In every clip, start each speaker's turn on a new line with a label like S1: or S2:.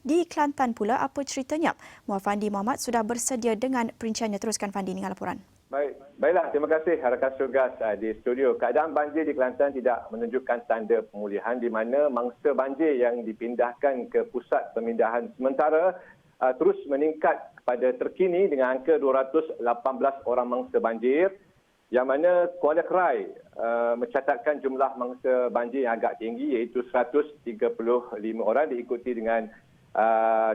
S1: Di Kelantan pula, apa ceritanya? Muhammad Muhammad sudah bersedia dengan perinciannya. Teruskan Fandi dengan laporan.
S2: Baiklah, terima kasih rakan tugas di studio. Keadaan banjir di Kelantan tidak menunjukkan tanda pemulihan di mana mangsa banjir yang dipindahkan ke pusat pemindahan sementara terus meningkat pada terkini dengan angka 218 orang mangsa banjir, yang mana Kuala Krai mencatatkan jumlah mangsa banjir yang agak tinggi iaitu 135 orang, diikuti dengan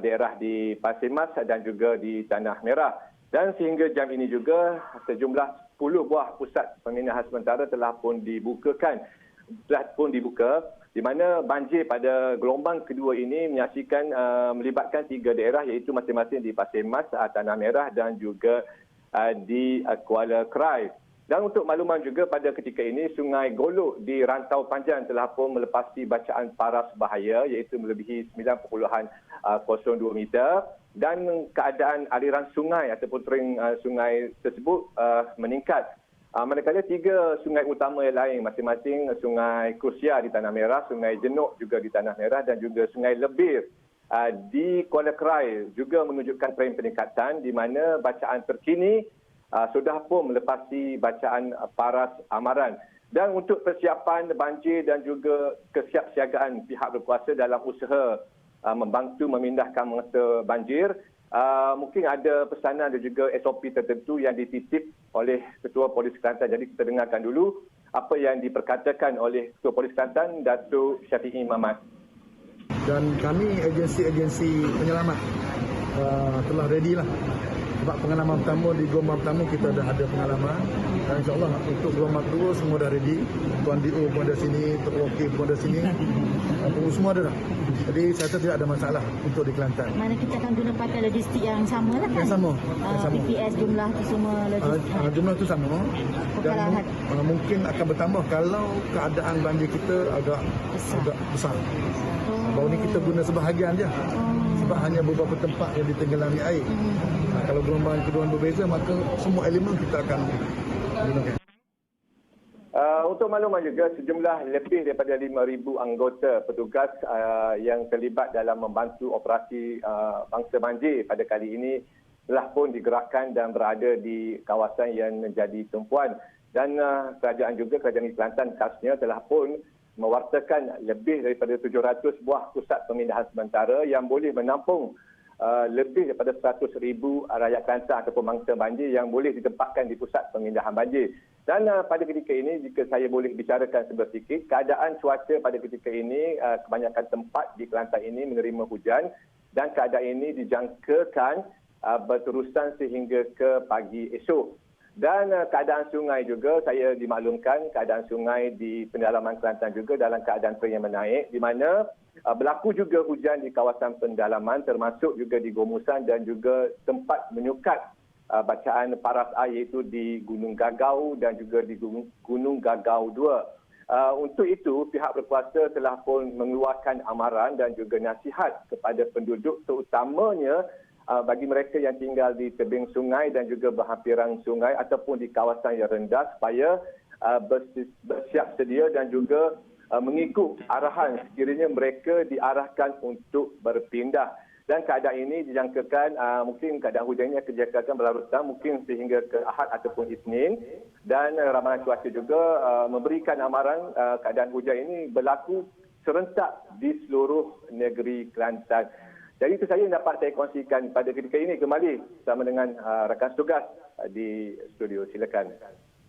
S2: daerah di Pasir Mas dan juga di Tanah Merah. Dan sehingga jam ini juga sejumlah 10 buah pusat pemindahan sementara telah pun dibuka, di mana banjir pada gelombang kedua ini melibatkan 3 daerah iaitu masing-masing di Pasir Mas, Tanah Merah dan juga di Kuala Krai. Dan untuk makluman juga pada ketika ini Sungai Golok di Rantau Panjang telah pun melepasi bacaan paras bahaya iaitu melebihi 9.02 meter, dan keadaan aliran sungai ataupun tering sungai tersebut meningkat. Manakala 3 sungai utama yang lain masing-masing Sungai Kursia di Tanah Merah, Sungai Jenuk juga di Tanah Merah dan juga Sungai Lebir di Kuala Krai juga menunjukkan trend peningkatan di mana bacaan terkini sudah pun melepasi bacaan paras amaran. Dan untuk persiapan banjir dan juga kesiapsiagaan pihak berkuasa dalam usaha membantu memindahkan mangsa banjir, mungkin ada pesanan dan juga SOP tertentu yang dititip oleh Ketua Polis Kelantan. Jadi kita dengarkan dulu apa yang diperkatakan oleh Ketua Polis Kelantan, Datuk Syafiee Mamat.
S3: Dan kami agensi penyelamat telah ready lah. Sebab pengalaman pertama di gelombang pertama kita dah ada pengalaman, dan insyaAllah untuk gelombang kedua semua dah ready. Tuan DO pun ada sini, Tok Wakil pun ada sini, semua ada dah. Jadi saya rasa tidak ada masalah untuk di Kelantan.
S4: Mana kita akan guna pakai logistik yang sama lah kan?
S3: Yang sama.
S4: PPS jumlah tu semua logistik.
S3: Jumlah tu sama. Dan mungkin akan bertambah kalau keadaan banjir kita agak besar. Baru ni kita guna sebahagian je. Sebab hanya beberapa tempat yang ditenggelami air. Kalau gelombang kedua berbeza, maka semua elemen kita akan gunakan.
S2: Untuk makluman juga, sejumlah lebih daripada 5,000 anggota petugas yang terlibat dalam membantu operasi bangsa banjir pada kali ini telah pun digerakkan dan berada di kawasan yang menjadi tumpuan. Dan kerajaan di Kelantan khasnya telah pun mewartakan lebih daripada 700 buah pusat pemindahan sementara yang boleh menampung lebih daripada 100,000 rakyat Kelantan ataupun mangsa banjir yang boleh ditempatkan di pusat pemindahan banjir. Dan pada ketika ini, jika saya boleh bicarakan sedikit, keadaan cuaca pada ketika ini, kebanyakan tempat di Kelantan ini menerima hujan, dan keadaan ini dijangkakan berterusan sehingga ke pagi esok. Dan keadaan sungai juga, saya dimaklumkan keadaan sungai di pendalaman Kelantan juga dalam keadaan yang menaik, di mana berlaku juga hujan di kawasan pendalaman termasuk juga di Gomusan dan juga tempat menyukat bacaan paras air iaitu di Gunung Gagau dan juga di Gunung Gagau 2. Untuk itu, pihak berkuasa telah pun mengeluarkan amaran dan juga nasihat kepada penduduk, terutamanya bagi mereka yang tinggal di tebing sungai dan juga berhampiran sungai ataupun di kawasan yang rendah, supaya bersiap sedia dan juga mengikut arahan sekiranya mereka diarahkan untuk berpindah. Dan keadaan ini dijangkakan mungkin keadaan hujan ini akan dijangkakan berlarutan mungkin sehingga ke Ahad ataupun Isnin. Dan ramalan cuaca juga memberikan amaran keadaan hujan ini berlaku serentak di seluruh negeri Kelantan. Jadi itu saja yang dapat saya kongsikan pada ketika ini. Kembali bersama dengan rakan tugas di studio. Silakan.